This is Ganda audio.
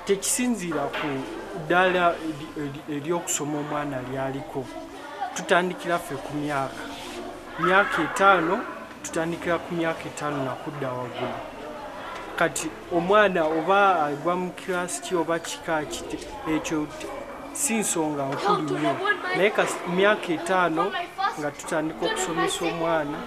Tekisinziira ku ddala ery'okusoma omwana lyaliko. Tutandikira ffe ku myaka 5, tutandikira ku myaka 5 nakudda waggulu. Kati omwana oba agwa mu kirasi ki oba kika ki, ekyo si nsonga nkulu nnyo, naye myaka 5 nga tutandika okusomesa omwana.